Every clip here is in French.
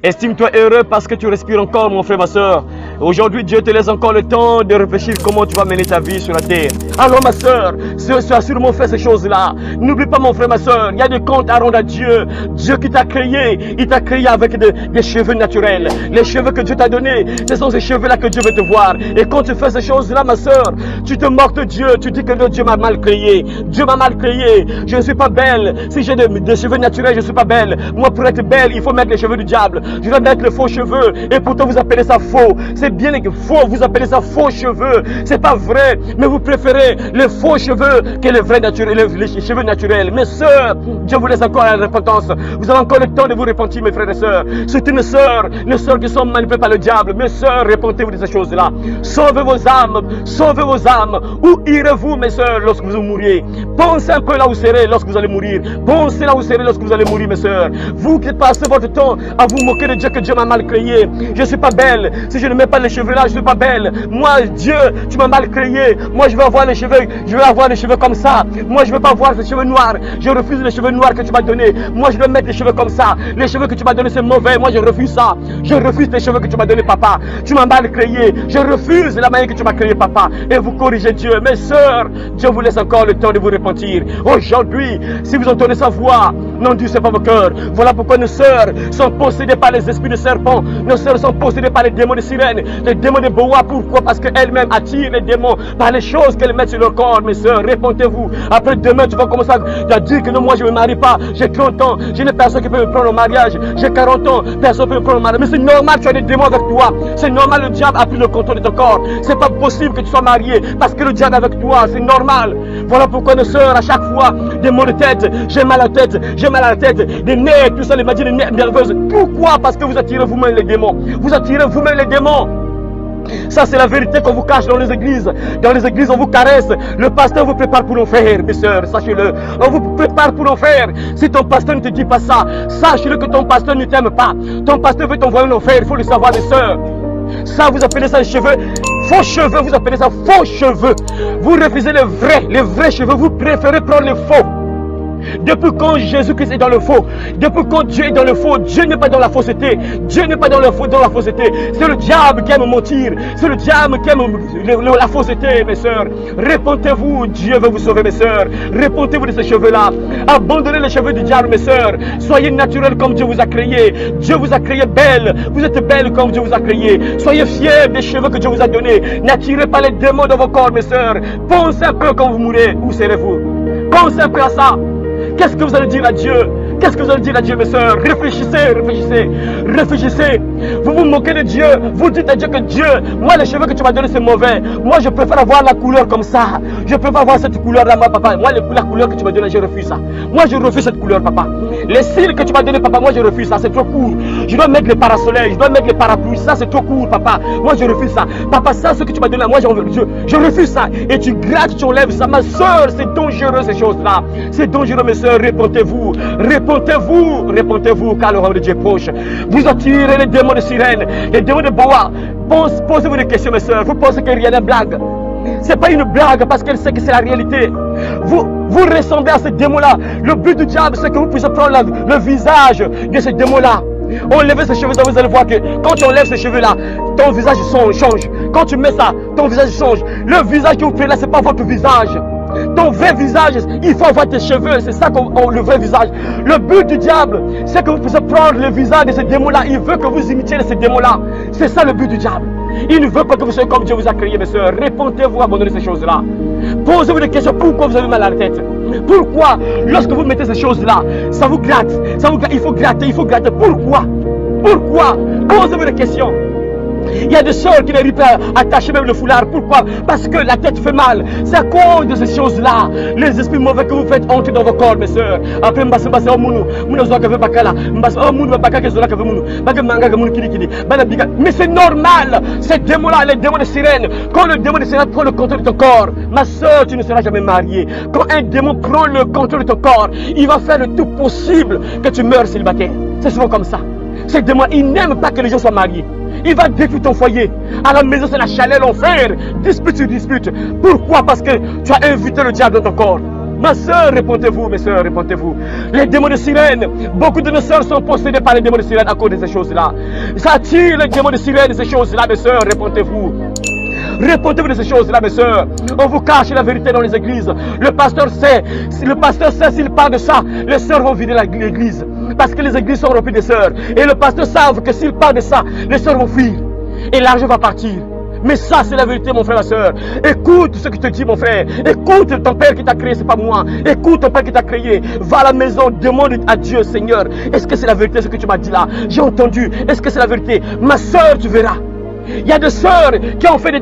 Estime-toi heureux parce que tu respires encore, mon frère, ma soeur. Aujourd'hui, Dieu te laisse encore le temps de réfléchir comment tu vas mener ta vie sur la terre. Alors, ma soeur, tu as sûrement fait ces choses-là. N'oublie pas, mon frère, ma soeur, il y a des comptes à rendre à Dieu. Dieu qui t'a créé, il t'a créé avec des cheveux naturels. Les cheveux que Dieu t'a donnés, ce sont ces cheveux-là que Dieu veut te voir. Et quand tu fais ces choses-là, ma soeur, tu te moques de Dieu. Tu dis que Dieu m'a mal créé. Dieu m'a mal créé. Je ne suis pas belle. Si j'ai des cheveux naturels, je ne suis pas belle. Moi, pour être belle, il faut mettre les cheveux du diable. Je dois mettre les faux cheveux. Et pourtant, vous appelez ça faux. C'est bien faux. Vous appelez ça faux cheveux. C'est pas vrai. Mais vous préférez les faux cheveux que les vrais naturels, les cheveux naturels. Mes sœurs, Dieu vous laisse encore à la repentance. Vous avez encore le temps de vous repentir, mes frères et sœurs. C'est une sœur, les sœurs qui sont manipulées par le diable. Mes sœurs, repentez-vous de ces choses-là. Sauvez vos âmes. Sauvez vos âmes. Où irez-vous, mes sœurs, lorsque vous mourrez? Pensez un peu là où vous serez lorsque vous allez mourir. Pensez là où vous serez lorsque vous allez mourir, mes sœurs. Vous qui passez votre temps à vous moquer de Dieu, que Dieu m'a mal créé. Je ne suis pas belle. Si je ne mets pas les cheveux là, je ne suis pas belle. Moi, Dieu, tu m'as mal créé. Moi, je veux avoir les cheveux. Je veux avoir les cheveux comme ça. Moi, je ne veux pas avoir les cheveux noirs. Je refuse les cheveux noirs que tu m'as donnés. Moi, je dois mettre les cheveux comme ça. Les cheveux que tu m'as donnés, c'est mauvais. Moi, je refuse ça. Je refuse les cheveux que tu m'as donnés, papa. Tu m'as mal créé. Je refuse la manière que tu m'as créé, papa. Et vous corrigez Dieu. Mes sœurs, Dieu vous laisse encore le temps de vous repentir. Aujourd'hui, si vous entendez sa voix, n'endurcez pas vos cœurs. Voilà pourquoi nos sœurs sont possédées par les esprits de serpents. Nos sœurs sont possédées par les démons de sirènes, les démons de boa. Pourquoi? Parce qu'elles-mêmes attirent les démons par les choses qu'elles mettent sur leur corps. Mes sœurs, répentez-vous. Après demain, tu vas commencer à dire que non, moi je ne me marie pas. J'ai 30 ans, je n'ai personne qui peut me prendre au mariage. J'ai 40 ans, personne ne peut me prendre au mariage. Mais c'est normal, tu as des démons avec toi. C'est normal, le diable a pris le contrôle de ton corps. C'est pas possible que tu sois marié parce que le diable est avec toi. C'est normal. Voilà pourquoi nos sœurs, à chaque fois, des maux de tête, j'ai mal à la tête, j'ai mal à la tête, des nerfs, tout ça, les maladies, des nerfs nerveuses. Pourquoi? Parce que vous attirez vous-même les démons. Vous attirez vous-même les démons. Ça, c'est la vérité qu'on vous cache dans les églises. Dans les églises, on vous caresse. Le pasteur vous prépare pour l'enfer, mes sœurs, sachez-le. On vous prépare pour l'enfer. Si ton pasteur ne te dit pas ça, sache-le que ton pasteur ne t'aime pas. Ton pasteur veut t'envoyer en enfer, il faut le savoir, mes sœurs. Ça, vous appelez ça les cheveux. Faux cheveux, vous appelez ça faux cheveux. Vous refusez les vrais cheveux. Vous préférez prendre les faux. Depuis quand Jésus-Christ est dans le faux? Depuis quand Dieu est dans le faux? Dieu n'est pas dans la fausseté. Dieu n'est pas dans la fausseté. C'est le diable qui aime mentir. C'est le diable qui aime la fausseté, mes sœurs. Répentez-vous, Dieu veut vous sauver, mes sœurs. Répentez-vous de ces cheveux-là. Abandonnez les cheveux du diable, mes sœurs. Soyez naturels comme Dieu vous a créé. Dieu vous a créé belle. Vous êtes belle comme Dieu vous a créé. Soyez fiers des cheveux que Dieu vous a donnés. N'attirez pas les démons dans vos corps, mes sœurs. Pensez un peu quand vous mourrez. Où serez-vous? Pensez un peu à ça. Qu'est-ce que vous allez dire à Dieu? Qu'est-ce que vous allez dire à Dieu, mes sœurs? Réfléchissez, réfléchissez, réfléchissez. Vous vous moquez de Dieu. Vous dites à Dieu que Dieu, moi les cheveux que tu m'as donnés c'est mauvais. Moi je préfère avoir la couleur comme ça. Je préfère avoir cette couleur-là, moi papa. Moi la couleur que tu m'as donnée, je refuse ça. Moi je refuse cette couleur, papa. Les cils que tu m'as donné, papa, moi je refuse ça. C'est trop court. Je dois mettre les parasoleils, je dois mettre les parapluies. Ça c'est trop court, papa. Moi je refuse ça. Papa, ça ce que tu m'as donné, moi je refuse ça. Et tu grattes, tu enlèves ça. Ma soeur, c'est dangereux ces choses-là. C'est dangereux, mes soeurs. Répentez-vous. Répentez-vous, répentez-vous, car le royaume de Dieu est proche. Vous attirez les démons de sirène, les démons de boa. Posez-vous des questions, mes soeurs. Vous pensez que rien n'est blague. C'est pas une blague parce qu'elle sait que c'est la réalité. Vous ressemblez à ces démons-là. Le but du diable, c'est que vous puissiez prendre le visage de ces démons-là. Enlevez ces cheveux-là, vous allez voir que quand tu enlèves ces cheveux-là, ton visage change. Quand tu mets ça, ton visage change. Le visage que vous prenez là, c'est pas votre visage. Ton vrai visage, il faut avoir tes cheveux, c'est ça le vrai visage. Le but du diable, c'est que vous puissiez prendre le visage de ces démons-là. Il veut que vous imitiez ces démons-là. C'est ça le but du diable. Il ne veut pas que vous soyez comme Dieu vous a créé, mes soeurs. Répentez-vous, abandonnez ces choses-là. Posez-vous des questions. Pourquoi vous avez mal à la tête? Pourquoi, lorsque vous mettez ces choses-là, ça vous gratte, il faut gratter, Pourquoi? Posez-vous des questions. Il y a des sœurs qui n'arrivent pas à attacher même le foulard. Pourquoi? Parce que la tête fait mal. C'est à cause de ces choses-là. Les esprits mauvais que vous faites entrer dans vos corps, mes sœurs. Après, mais c'est normal. Ces démons-là, les démons de sirène. Quand le démon de sirène prend le contrôle de ton corps, ma sœur, tu ne seras jamais mariée. Quand un démon prend le contrôle de ton corps, il va faire le tout possible que tu meurs célibataire. C'est souvent comme ça. Ces démons, ils n'aiment pas que les gens soient mariés. Il va détruire ton foyer. À la maison, c'est la chaleur, l'enfer. Dispute sur dispute. Pourquoi? Parce que tu as invité le diable dans ton corps. Ma soeur, répondez-vous, mes soeurs, répondez-vous. Les démons de sirène, beaucoup de nos soeurs sont possédées par les démons de sirène à cause de ces choses-là. Ça attire les démons de sirène de ces choses-là, mes soeurs, répondez-vous. Répondez-vous de ces choses-là, mes soeurs. On vous cache la vérité dans les églises. Le pasteur sait s'il parle de ça, les soeurs vont vider l'église. Parce que les églises sont remplies de sœurs. Et le pasteur savent que s'il parle de ça, les sœurs vont fuir. Et l'argent va partir. Mais ça, c'est la vérité, mon frère, ma soeur. Écoute ce que je te dis, mon frère. Écoute ton père qui t'a créé, c'est pas moi. Écoute ton père qui t'a créé. Va à la maison, demande à Dieu, Seigneur, est-ce que c'est la vérité ce que tu m'as dit là? J'ai entendu. Est-ce que c'est la vérité? Ma soeur, tu verras. Il y a des sœurs qui ont fait des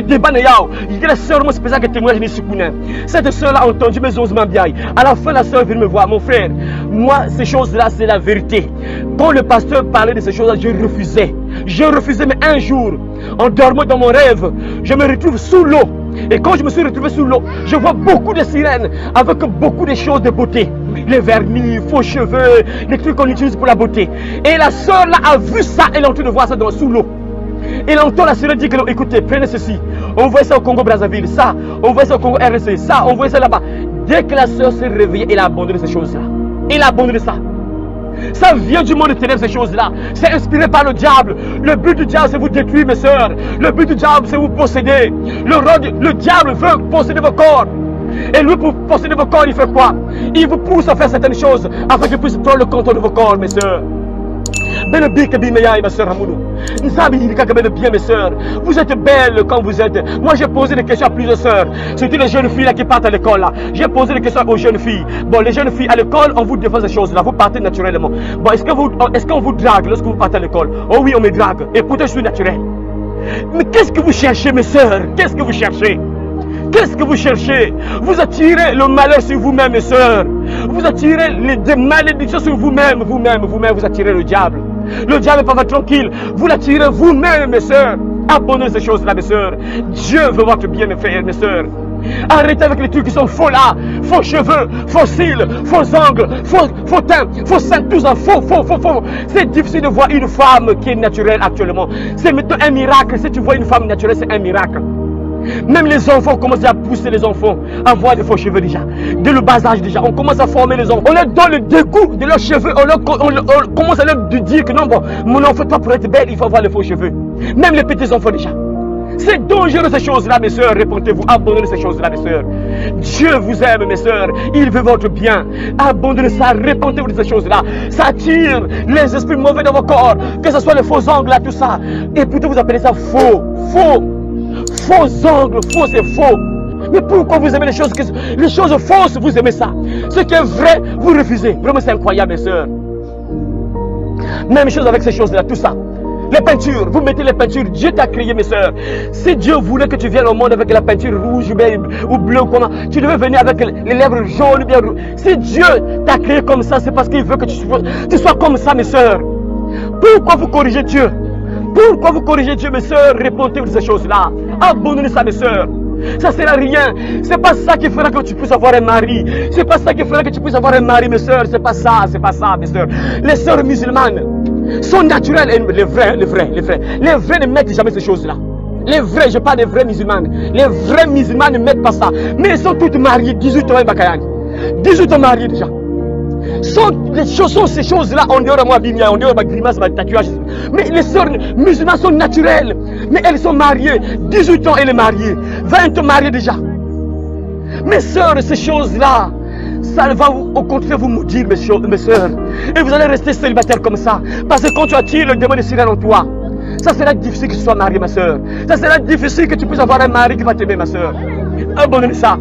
débats. Il y a des sœurs, moi, c'est pour ça que témoignage n'est pas. Cette sœur-là a entendu mes ossements bien. À la fin, la sœur vient me voir. Mon frère, moi, ces choses-là, c'est la vérité. Quand le pasteur parlait de ces choses-là, je refusais. Je refusais, mais un jour, en dormant dans mon rêve, je me retrouve sous l'eau. Et quand je me suis retrouvé sous l'eau, je vois beaucoup de sirènes avec beaucoup de choses de beauté. Les vernis, faux cheveux, les trucs qu'on utilise pour la beauté. Et la sœur là a vu ça, elle est en train de voir ça sous l'eau. Elle entend la sirène dire que, écoutez, prenez ceci. On voit ça au Congo-Brazzaville, ça. On voit ça au Congo-RDC, ça. On voit ça là-bas. Dès que la sœur s'est réveillée, elle a abandonné ces choses-là. Elle a abandonné ça. Ça vient du monde de ténèbres, ces choses-là. C'est inspiré par le diable. Le but du diable, c'est vous détruire, mes sœurs. Le but du diable, c'est vous posséder. Le diable veut posséder vos corps. Et lui, pour posséder vos corps, il fait quoi? Il vous pousse à faire certaines choses afin qu'il puisse prendre le contrôle de vos corps, mes sœurs. Ben ma soeur Ramoulou. Bien, mes sœurs. Vous êtes belles quand vous êtes. Moi, j'ai posé des questions à plusieurs sœurs. Surtout les jeunes filles là qui partent à l'école là. J'ai posé des questions aux jeunes filles. Bon, les jeunes filles à l'école, on vous défend ces choses là. Vous partez naturellement. Bon, est-ce qu'on vous drague lorsque vous partez à l'école? Oh oui, on me drague. Et pourtant, je suis naturel. Mais qu'est-ce que vous cherchez, mes sœurs? Qu'est-ce que vous cherchez? Qu'est-ce que vous cherchez? Vous attirez le malheur sur vous-même, mes sœurs. Vous attirez des malédictions sur vous-même. Vous-même, vous attirez le diable. Le diable n'est pas tranquille. Vous l'attirez vous-même, mes sœurs. Abandonnez ces choses-là, mes sœurs. Dieu veut votre bien, mes frères, mes sœurs. Arrêtez avec les trucs qui sont faux là. Faux cheveux, faux cils, faux ongles, faux teint, faux sein, tout ça, faux. C'est difficile de voir une femme qui est naturelle actuellement. C'est maintenant un miracle. Si tu vois une femme naturelle, c'est un miracle. Même les enfants commencent à pousser les enfants à avoir des faux cheveux déjà. Dès le bas âge déjà, on commence à former les enfants. On leur donne le dégoût de leurs cheveux. On commence à leur dire que non, bon, mon enfant, toi pour être belle, il faut avoir les faux cheveux. Même les petits enfants déjà. C'est dangereux ces choses-là, mes sœurs. Répondez-vous, abandonnez ces choses-là, mes sœurs. Dieu vous aime, mes sœurs. Il veut votre bien. Abandonnez ça, répondez-vous de ces choses-là. Ça attire les esprits mauvais dans vos corps. Que ce soit les faux ongles, là, tout ça. Et plutôt vous appelez ça faux. Faux ongles, faux c'est faux. Mais pourquoi vous aimez les choses fausses, vous aimez ça? Ce qui est vrai, vous refusez. Vraiment c'est incroyable, mes sœurs. Même chose avec ces choses-là, tout ça. Les peintures, vous mettez les peintures, Dieu t'a créé, mes sœurs. Si Dieu voulait que tu viennes au monde avec la peinture rouge ou bleue, comment, tu devais venir avec les lèvres jaunes ou bien rouges. Si Dieu t'a créé comme ça, c'est parce qu'il veut que tu sois comme ça, mes sœurs. Pourquoi vous corrigez Dieu? Pourquoi vous corrigez Dieu, mes sœurs? Répondez-vous de ces choses-là. Abandonnez ça, mes sœurs. Ça ne sert à rien. C'est pas ça qui fera que tu puisses avoir un mari. C'est pas ça qui fera que tu puisses avoir un mari, mes sœurs. C'est pas ça, mes sœurs. Les sœurs musulmanes sont naturelles. Les vrais ne mettent jamais ces choses-là. Les vrais, je parle des vrais musulmanes. Les vrais musulmans ne mettent pas ça. Mais elles sont toutes mariées, 18 ans et Bakayani. 18 ans mariées déjà. Ces choses-là, on dehors de moi, on dehors de ma grimace, ma tatouage. Mais les sœurs musulmanes sont naturelles. Mais elles sont mariées. 18 ans, elle est mariée. 20 ans mariée déjà. Mes sœurs, ces choses-là, ça va au contraire vous maudire, mes sœurs. Et vous allez rester célibataire comme ça. Parce que quand tu attires le démon de sirène en toi, ça sera difficile que tu sois mariée, ma sœur. Ça sera difficile que tu puisses avoir un mari qui va t'aimer, ma sœur. Abandonnez ça.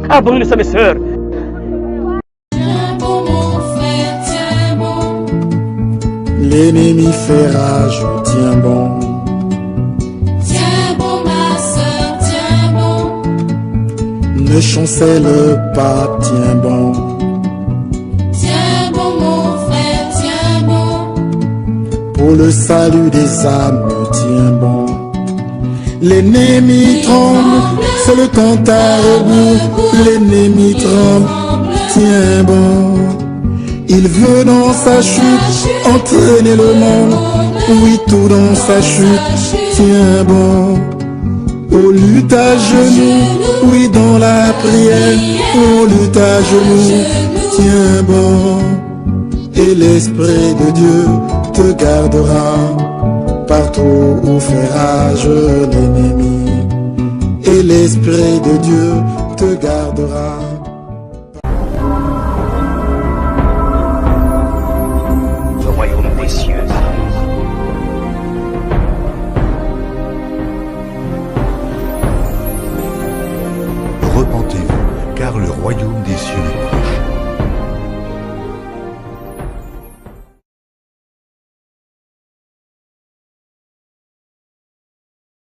Abandonnez ça, mes sœurs. L'ennemi fait rage, tiens bon. Tiens bon, ma soeur, tiens bon. Ne chancelle pas, tiens bon. Tiens bon, mon frère, tiens bon. Pour le salut des âmes, tiens bon. L'ennemi tremble, c'est le compte à rebours. L'ennemi tremble, tiens bon. Il veut dans sa chute entraîner le monde. Oui, tout dans sa chute, tiens bon. On lutte à genoux, oui dans la prière, on lutte à genoux, tiens bon, et l'Esprit de Dieu te gardera partout où fait rage l'ennemi, et l'Esprit de Dieu te gardera. Le royaume des cieux